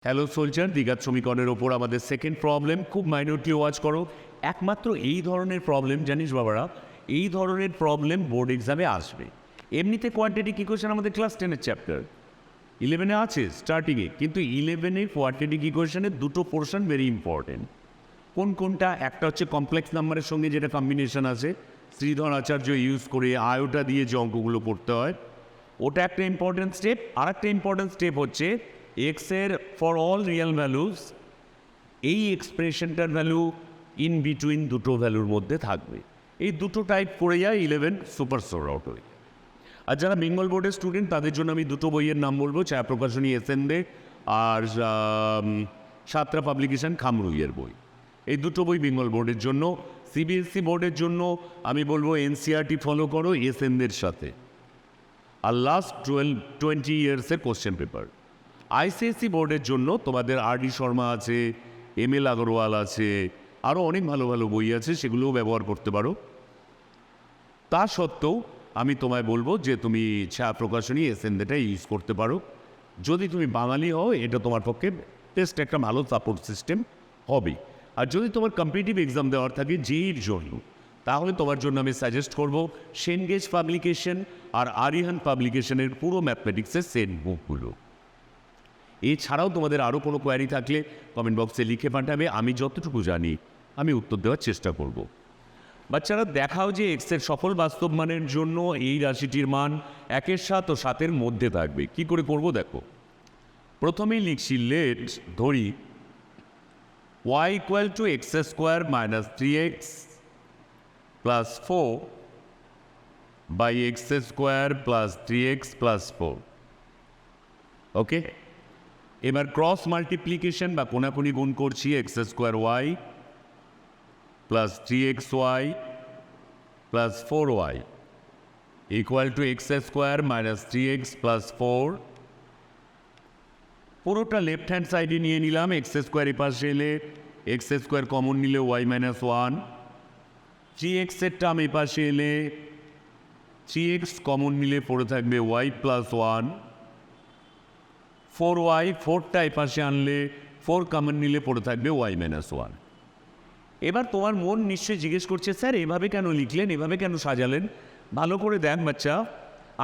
Hello soldier, দ্বিঘাত সমীকরণের ওপর আমাদের সেকেন্ড প্রবলেম। খুব মাইনরলি ওয়াচ করো। একমাত্র এই ধরনের প্রবলেম, জানিস বাবারা, এই ধরনের প্রবলেম বোর্ড এক্সামে আসবে। এমনিতে কোয়াড্রেটিক ইকুয়েশন আমাদের ক্লাস 10-এর চ্যাপ্টার, 11-এ আছে স্টার্টিংয়ে, কিন্তু 11-এ কোয়াড্রেটিক ইকুয়েশনের দুটো পোর্শন ভেরি ইম্পর্টেন্ট। কোনটা? একটা হচ্ছে কমপ্লেক্স নাম্বারের সঙ্গে যেটা কম্বিনেশন আছে, শ্রীধর আচার্য ইউজ করে আয়োটা দিয়ে যে অঙ্কগুলো করতে হয়, ওটা একটা ইম্পর্টেন্ট স্টেপ। আর একটা ইম্পর্টেন্ট স্টেপ হচ্ছে এক্সের ফর অল রিয়েল ভ্যালুস এই এক্সপ্রেশনটার ভ্যালু ইন বিটুইন দুটো ভ্যালুর মধ্যে থাকবে। এই দুটো টাইপ করে যায় 11 সুপার সোর আউট হয়ে। আর যারা বেঙ্গল বোর্ডের স্টুডেন্ট তাদের জন্য আমি দুটো বইয়ের নাম বলবো, ছায়া প্রকাশনী এসএনদে আর সাতরা পাবলিকেশন খামরুইয়ের বই। এই দুটো বই বেঙ্গল বোর্ডের জন্য। সিবিএসসি বোর্ডের জন্য আমি বলবো এনসিআরটি ফলো করো এসএনদের সাথে, আর লাস্ট 20 ইয়ার্সের কোশ্চেন পেপার। আইসিএসসি বোর্ডের জন্য তোমাদের আর.ডি. শর্মা আছে, এম.এল. আগরওয়াল আছে, আরও অনেক ভালো ভালো বই আছে, সেগুলোও ব্যবহার করতে পারো। তা সত্ত্বেও আমি তোমায় বলবো যে তুমি ছায়া প্রকাশনী এসএনদেটা ইউজ করতে পারো। যদি তুমি বাঙালি হও, এটা তোমার পক্ষে বেস্ট একটা ভালো সাপোর্ট সিস্টেম হবে। আর যদি তোমার কম্পিটিটিভ এক্সাম দেওয়ার থাকে জেইর জন্য, তাহলে তোমার জন্য আমি সাজেস্ট করব সেনগেজ পাবলিকেশন আর আরিহান পাবলিকেশনের পুরো ম্যাথমেটিক্সের সেট বুকগুলো। এছাড়াও তোমাদের আরও কোনো কোয়ারি থাকলে কমেন্ট বক্সে লিখে পাঠাবে, আমি যতটুকু জানি আমি উত্তর দেওয়ার চেষ্টা করব। বাচ্চারা দেখাও যে এক্সের সফল বাস্তব মানের জন্য এই রাশিটির মান 1-এর 7 ও 7-এর মধ্যে থাকবে। কি করে করব দেখো। প্রথমেই লিখছি লেট ধরি y equal to x square minus 3x plus 4 by x square plus 3x plus 4। Okay, এবার ক্রস মাল্টিপ্লিকেশন বা কোনাকুনি গুণ করছি। X square y plus 3xy plus 4y equal to x square minus 3x plus 4। পুরোটা left hand সাইডে নিয়ে নিলাম। X square এপাশে এলে এক্স স্কোয়ার কমন নিলে ওয়াই মাইনাস 1, 3xের টার্ম এপাশে এলে 3x কমন নিলে পড়ে থাকবে ওয়াই প্লাস 1, 4y 4টা এপাশে আনলে 4 কমন নিলে পড়ে থাকবে ওয়াই মাইনাস 1। এবার তোমার মন নিশ্চয়ই জিজ্ঞেস করছে, স্যার এভাবে কেন লিখলেন, এভাবে কেন সাজালেন? ভালো করে দেখ বাচ্চা,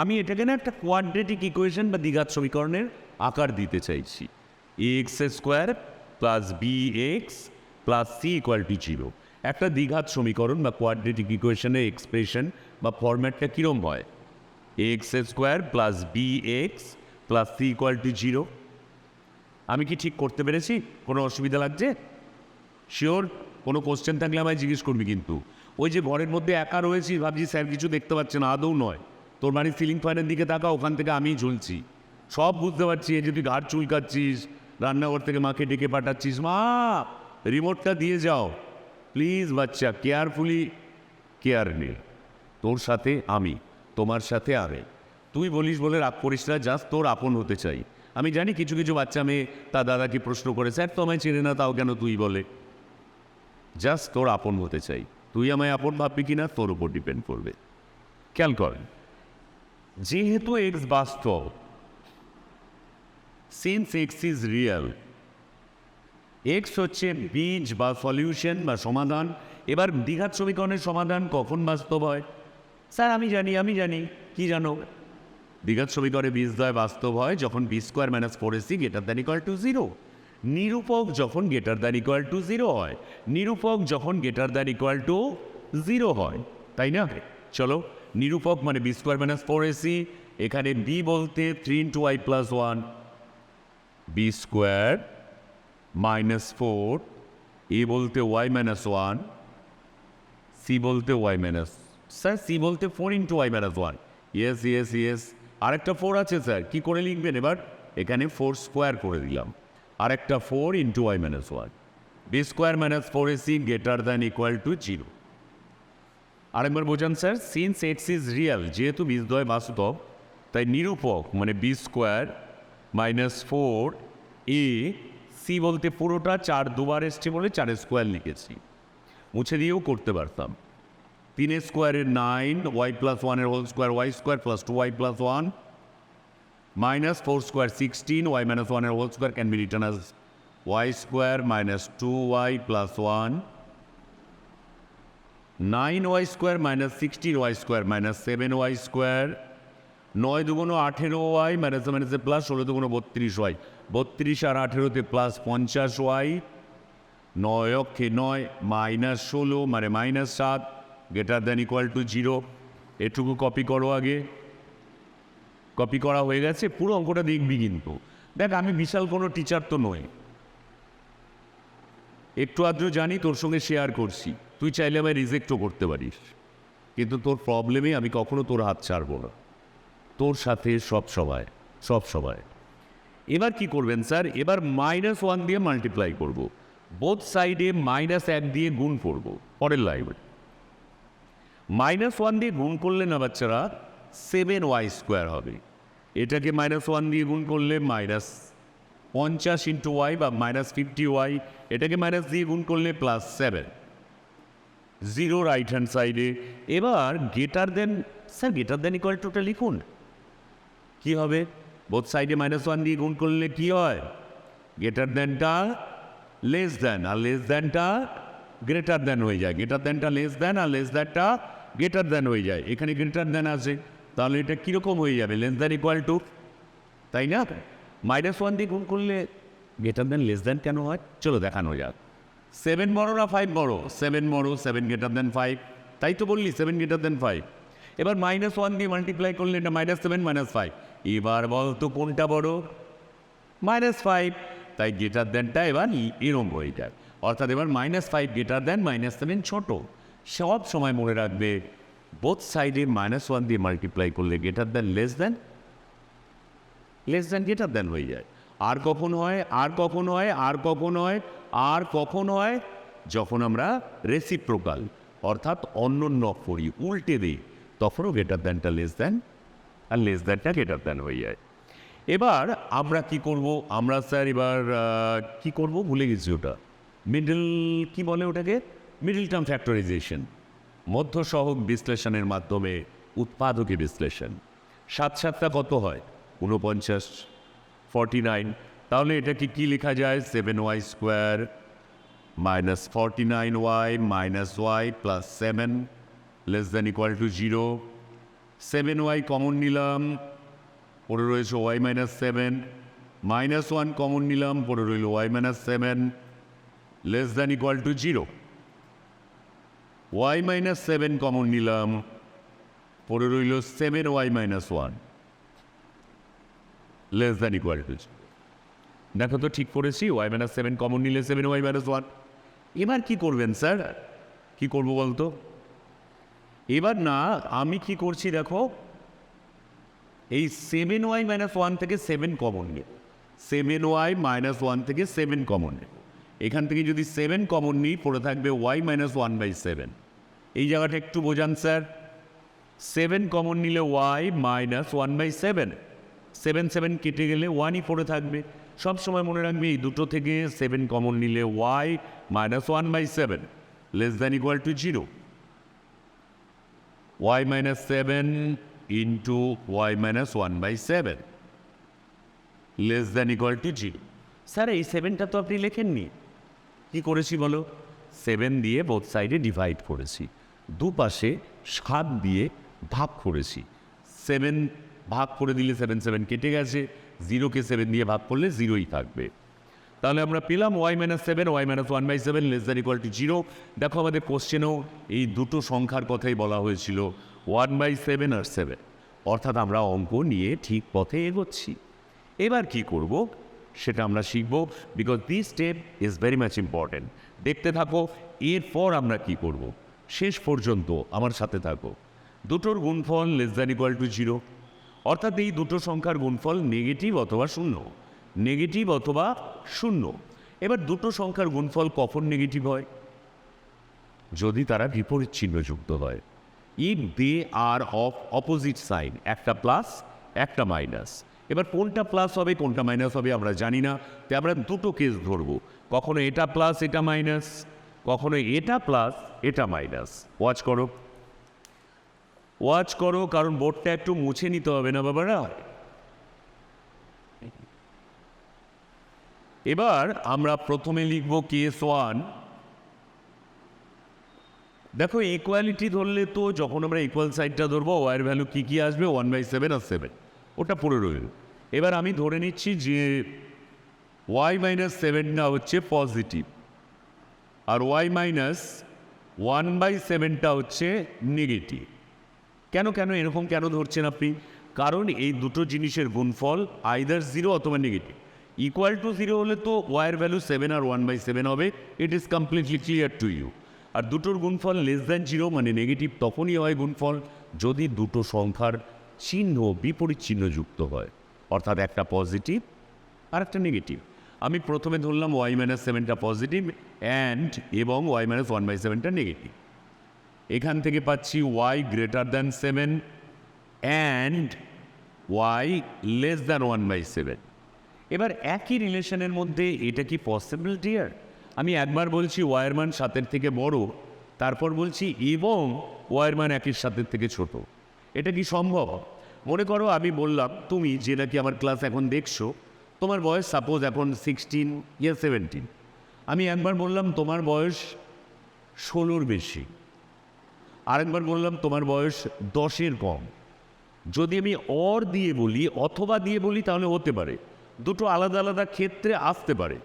আমি এটাকে না একটা কোয়াড্রেটিক ইকুয়েশন বা দ্বিঘাত সমীকরণের আকার দিতে চাইছি। X square plus b x plus c equal to 0। একটা দ্বিঘাত সমীকরণ বা কোয়াড্রেটিক ইকুয়েশনের এক্সপ্রেশন বা ফরম্যাটটা কীরকম হয়? X square plus b x plus c equal to 0। আমি কি ঠিক করতে পেরেছি? কোনো অসুবিধা লাগছে? শিওর? কোনো কোশ্চেন থাকলে আমায় জিজ্ঞেস করবি কিন্তু। ওই যে ঘরের মধ্যে একা রয়েছি, ভাবছি স্যার কিছু দেখতে পাচ্ছে না, আদৌ নয়। তোর বাড়ির সিলিং ফ্যানের দিকে তাকা, ওখান থেকে আমিই ঝুলছি, সব বুঝতে পারছি। এই যে তুই ঘাড় চুলকাচ্ছিস, রান্নাঘর থেকে মাকে ডেকে পাঠাচ্ছিস, মা রিমোটটা দিয়ে যাও প্লিজ। বাচ্চা কেয়ারফুলি কেয়ার নে। তোর সাথে আমি, তোমার সাথে আমি। তুই বলিস বলে রাগ করিস না, জাস্ট তোর আপন হতে চাই। আমি জানি কিছু কিছু বাচ্চা মেয়ে তার দাদাকে প্রশ্ন করে, স্যার তো আমায় চেনে না, তাও কেন তুই বলে। জাস্ট তোর আপন হতে চাই। তুই আমায় আপন ভাববি কিনা তোর উপর ডিপেন্ড করবে। খেয়াল করেন, যেহেতু এক্স বাস্তব, since x is real, x হচ্ছে বীজ বা সলিউশন বা সমাধান। এবার দ্বিঘাত সমীকরণের সমাধান কখন বাস্তব হয়? স্যার আমি জানি। কি জানো? দ্বিঘাত সমীকরণে বীজদ্বয় বাস্তব হয় যখন b square minus 4ac greater than equal to 0। নিরূপক যখন গ্রেটার দ্যান ইকুয়াল টু 0 হয়, নিরূপক যখন গ্রেটার দ্যান ইকুয়াল টু 0 হয়, তাই না? চলো, নিরূপক মানে বি স্কোয়ার মাইনাস 4ac, এখানে বি বলতে 3 into y plus 1, b square minus 4, a বলতে ওয়াই মাইনাস 1, সি বলতে ওয়াই মাইনাস, স্যার সি বলতে 4 ইন্টু ওয়াই মাইনাস 1। ইয়েস, আরেকটা 4 আছে স্যার, কি করে লিখবেন এবার? এখানে 4 স্কোয়ার করে দিলাম, আরেকটা 4 into y minus 1। B square minus 4ac greater than equal to 0। আরেকবার বোঝান sir. Since x is real, যেহেতু বীজদ্বয় বাস্তব, তাই নিরূপক মানে B square minus 4a, C বলতে পুরোটা 4 দুবার এসছে বলে 4 স্কোয়ার লিখেছি, মুছে দিয়েও করতে পারতাম। 3 স্কোয়ারের 9, ওয়াই প্লাস 1-এর whole square, Y square plus 2y plus 1 minus 4 square 16, y minus 1 whole square can be written as y square minus 2y plus 1, 9y square minus 16y square minus 7y square, 9 দুগুণ 18y minus মাইনাসে plus 16 দুগুণ 32y, 32 আর 18তে plus 50y, 9 অক্ষে 9 minus 16 মানে minus 7 greater than equal to 0। এটুকু copy করো আগে, copy করা হয়ে গেছে। পুরো অঙ্কটা দেখবি কিন্তু দেখ, আমি বিশাল কোনো টিচার তো নই, একটু আদ্র জানি, তোর সঙ্গে শেয়ার করছি, তুই চাইলে আমায় রিজেক্টও করতে পারিস, কিন্তু তোর প্রবলেমে আমি কখনো তোর হাত ছাড়বো না, তোর সাথে সব সময়। এবার কি করবেন স্যার, এবার -1 দিয়ে মাল্টিপ্লাই করব, বোথ সাইডে -1 দিয়ে গুণ করব। পরের লাইন -1 দিয়ে গুণ করলে না বাচ্চারা 7y স্কোয়ার হবে, এটাকে -1 দিয়ে গুণ করলে -50 ইন্টু ওয়াই বা -50y, এটাকে মাইনাস দিয়ে গুণ করলে +7, 0 রাইট হ্যান্ড সাইডে। এবার greater than, sir greater than equal টুটা লিখুন, কি হবে? বোথ সাইডে -1 দিয়ে গুণ করলে কি হয়? গ্রেটার দেনটা লেস দেন, আর লেস দেনটা গ্রেটার দেন হয়ে যায়, গ্রেটার দেনটা লেস দেন আর লেস দেনটা গ্রেটার দেন হয়ে যায়। এখানে গ্রেটার দেন আছে, তাহলে এটা কীরকম হয়ে যাবে? লেস দেন ইকুয়াল টু, তাই না? -1 দিয়ে গুণ করলে গ্রেটার দেন লেস দেন কেন হয়? চলো দেখানো যাক। 7 বড় না 5 বড়? 7 বড়, 7 গ্রেটার দেন 5, তাই তো বললি 7 গ্রেটার দেন 5। এবার -1 দিয়ে মাল্টিপ্লাই করলে এটা -7 -5, এবার বল তো কোনটা বড়? -5, তাই গ্রেটার দেনটা এবার এরম হয়ে যায়, অর্থাৎ এবার -5 গ্রেটার দেন -7 ছোট। সব সময় মনে রাখবে বোথ সাইডে -1 দিয়ে মাল্টিপ্লাই করলে greater than less than greater than হয়ে যায়। আর কখন হয়? যখন আমরা রেসিপ্রোকাল অর্থাৎ অন্যন্য করি, উল্টে দিই, তখনও গ্রেটার দেনটা লেস দেন আর লেস দেনটা গ্রেটার দেন হয়ে যায়। এবার আমরা কি করব? আমরা স্যার এবার কি করব ভুলে গেছি, ওটা মিডল কি বলে ওটাকে? মিডল টার্ম ফ্যাক্টরাইজেশন, মধ্য সহগ বিশ্লেষণের মাধ্যমে উৎপাদকে বিশ্লেষণ। 7 7টা কত হয়? 49, 49। তাহলে এটাকে কি লেখা যায়? 7y square minus 49y minus y plus 7 less than equal to 0। 7y common নিলাম, পড়ে রয়েছে y মাইনাস 7, -1 কমন নিলাম, পড়ে রইল y minus 7 less than equal to 0। y minus 7 common নিলাম, পড়ে রইল 7y minus 1 less than equal to. দেখো তো ঠিক করেছি, y মাইনাস 7 কমন নিলে 7y মাইনাস 1। এবার কি করবেন স্যার? কি করবো বলতো? এবার না আমি কি করছি দেখো, এই 7y মাইনাস 1 থেকে 7 কমন নিই, 7y মাইনাস 1 থেকে 7 কমন নিই, এখান থেকে যদি 7 কমন নিই পড়ে থাকবে y মাইনাস 1/7। এই জায়গাটা একটু বোঝান স্যার, 7 কমন নিলে y মাইনাস 1/7, 7 কেটে গেলে 1ই পড়ে থাকবে। সব সময় মনে রাখবে এই দুটো থেকে 7 কমন নিলে y minus 1/7 less than equal to 0। y minus 7 into y minus 1/7 less than equal to 0। Sir এই 7টা তো আপনি লেখেননি, কি করেছি বলো? 7 দিয়ে বোথ সাইডে ডিভাইড করেছি, দুপাশে 7 দিয়ে ভাগ করেছি। 7 ভাগ করে দিলে 7 কেটে গেছে, 0কে 7 দিয়ে ভাগ করলে 0ই থাকবে। তাহলে আমরা পেলাম y minus 7 y minus 1/7 less than equal to 0। দেখো আমাদের কোশ্চেনেও এই দুটো সংখ্যার কথাই বলা হয়েছিল, 1/7 আর 7, অর্থাৎ আমরা অঙ্ক নিয়ে ঠিক পথে এগোচ্ছি। এবার কি করব সেটা আমরা শিখব, because this step is very much important. দেখতে থাকো, এরপর আমরা কি করব শেষ পর্যন্ত আমার সাথে থাকো। দুটোর গুণফল লেস দ্যান ইকুয়াল টু 0, অর্থাৎ এই দুটো সংখ্যার গুণফল নেগেটিভ অথবা শূন্য, নেগেটিভ অথবা শূন্য। এবার দুটো সংখ্যার গুণফল কখন নেগেটিভ হয়? যদি তারা বিপরীত চিহ্নযুক্ত হয়, if they are of opposite sign, একটা প্লাস একটা মাইনাস। এবার কোনটা প্লাস হবে কোনটা মাইনাস হবে আমরা জানি না, তাই আমরা দুটো কেস ধরবো, কখনো এটা প্লাস এটা মাইনাস, কখনো এটা প্লাস এটা মাইনাস। ওয়াচ করো, কারণ বোর্ডটা একটু মুছে নিতে হবে না বাবারা। এবার আমরা প্রথমে লিখব কেস 1। দেখো ইকুয়ালিটি ধরলে তো যখন আমরা ইকুয়াল সাইডটা ধরবো ওয়াইয়ের ভ্যালু কী আসবে 1/7 আর 7, ওটা পড়ে রইল। এবার আমি ধরে নিচ্ছি যে y-7টা হচ্ছে পজিটিভ আর y-1/7টা হচ্ছে নেগেটিভ। কেন এরকম কেন ধরছেন আপনি? কারণ এই দুটো জিনিসের গুণফল আইদার 0 অথবা নেগেটিভ। ইকুয়াল টু 0 হলে তো ওয়াইয়ের ভ্যালু 7 আর 1/7 হবে, it is completely clear to you. আর দুটোর গুণফল লেস দ্যান 0 মানে নেগেটিভ তখনই হয় গুণফল যদি দুটো সংখ্যার চিহ্ন বিপরীত চিহ্ন যুক্ত হয়, অর্থাৎ একটা পজিটিভ আর একটা নেগেটিভ। আমি প্রথমে ধরলাম y-7টা পজিটিভ এবং y-1/7টা নেগেটিভ। এখান থেকে পাচ্ছি y greater than 7 and y<1/7। এবার একই রিলেশনের মধ্যে এটা কি পসিবল ডিয়ার? আমি একবার বলছি ওয়াইয়ের মান 7-এর থেকে বড়, তারপর বলছি এবং ওয়াইয়ের মান 1-7-এর থেকে ছোট। এটা কি সম্ভব? মনে করো আমি বললাম তুমি যে নাকি আমার ক্লাস এখন দেখছো, তোমার বয়স সাপোজ এখন 16 ইয়া 17। আমি একবার বললাম তোমার বয়স 16-র বেশি, আরেকবার বললাম তোমার বয়স 10-এর কম। যদি আমি অর দিয়ে বলি অথবা দিয়ে বলি তাহলে হতে পারে, দুটো আলাদা আলাদা ক্ষেত্রে আসতে পারে।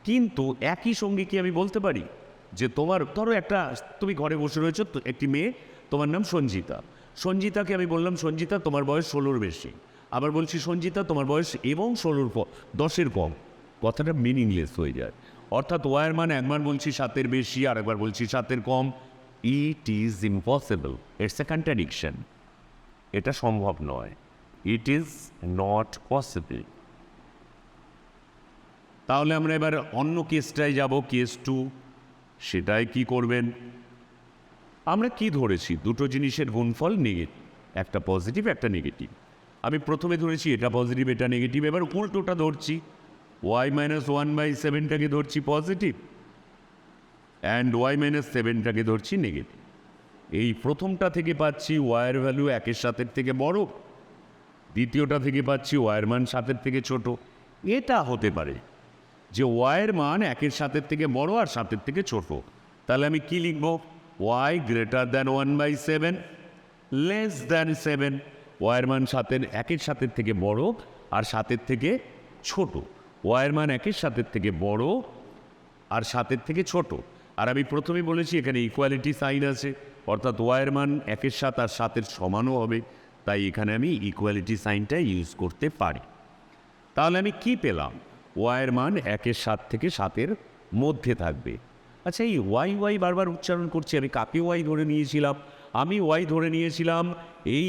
কিন্তু একই সঙ্গে কি আমি বলতে পারি যে তোমার ধরো তুমি ঘরে বসে রয়েছো, একটি মেয়ে, তোমার নাম সঞ্জিতাকে আমি বললাম সঞ্জিতা তোমার বয়স 16-র বেশি, আবার বলছি সঞ্জিতা তোমার বয়স এবং 10-এর কম। কথাটা মিনিংলেস হয়ে যায়। অর্থাৎ ওয়াইয়ের মান একবার বলছি 7-এর বেশি আর একবার বলছি 7-এর কম। It is impossible, it's a contradiction. এটা সম্ভব নয়, ইট ইজ নট পসিবল। তাহলে আমরা এবার অন্য কেসটায় যাব, কেস 2। সেটাই কি করবেন? আমরা কি ধরেছি? দুটো জিনিসের গুণফল নেগেটিভ, একটা পজিটিভ একটা নেগেটিভ। আমি প্রথমে ধরেছি এটা পজিটিভ এটা নেগেটিভ, এবার উল্টোটা ধরছি, y-1/7টাকে ধরছি পজিটিভ অ্যান্ড y-7টাকে ধরছি নেগেটিভ। এই প্রথমটা থেকে পাচ্ছি ওয়াইয়ের ভ্যালু 1-7-এর থেকে বড়, দ্বিতীয়টা থেকে পাচ্ছি ওয়াইয়ের মান 7-এর থেকে ছোট। এটা হতে পারে যে ওয়াইয়ের মান 1-7-এর থেকে বড় আর 7-এর থেকে ছোট। তাহলে আমি কি লিখব? y greater than 1/7 less than 7। ওয়াইয়ের মান 1-7-এর থেকে বড় আর 7-এর থেকে ছোট। ওয়াইয়ের মান 1-7-এর থেকে বড় আর 7-এর থেকে ছোট। আর আমি প্রথমেই বলেছি এখানে ইকুয়ালিটি সাইন আছে, অর্থাৎ ওয়াইয়ের মান 1-7 আর 7-এর সমানও হবে, তাই এখানে আমি ইকুয়ালিটি সাইনটা ইউজ করতে পারি। তাহলে আমি কি পেলাম? ওয়াইয়ের মান 1-7 থেকে 7-এর মধ্যে থাকবে। আচ্ছা, এই ওয়াই বারবার উচ্চারণ করছি, আমি কাকে ওয়াই ধরে নিয়েছিলাম? আমি ওয়াই ধরে নিয়েছিলাম এই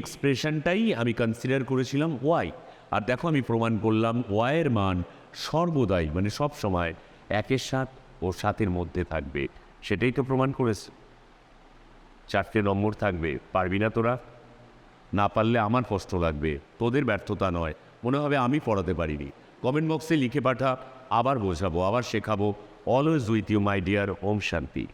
এক্সপ্রেশনটাই আমি কনসিডার করেছিলাম ওয়াই। আর দেখো আমি প্রমাণ করলাম ওয়াইয়ের মান সর্বদাই মানে সব সময় 1-7 ও 7-এর মধ্যে থাকবে। সেটাই তো প্রমাণ করেছে। 4টে নম্বর থাকবে, পারবি না তোরা? না পারলে আমার কষ্ট লাগবে, তোদের ব্যর্থতা নয়। মনে হবে আমি পড়াতে পারিনি। কমেন্ট বক্সে লিখে পাঠা, আবার বোঝাবো, আবার শেখাবো। Always with you my dear. Om শান্তি।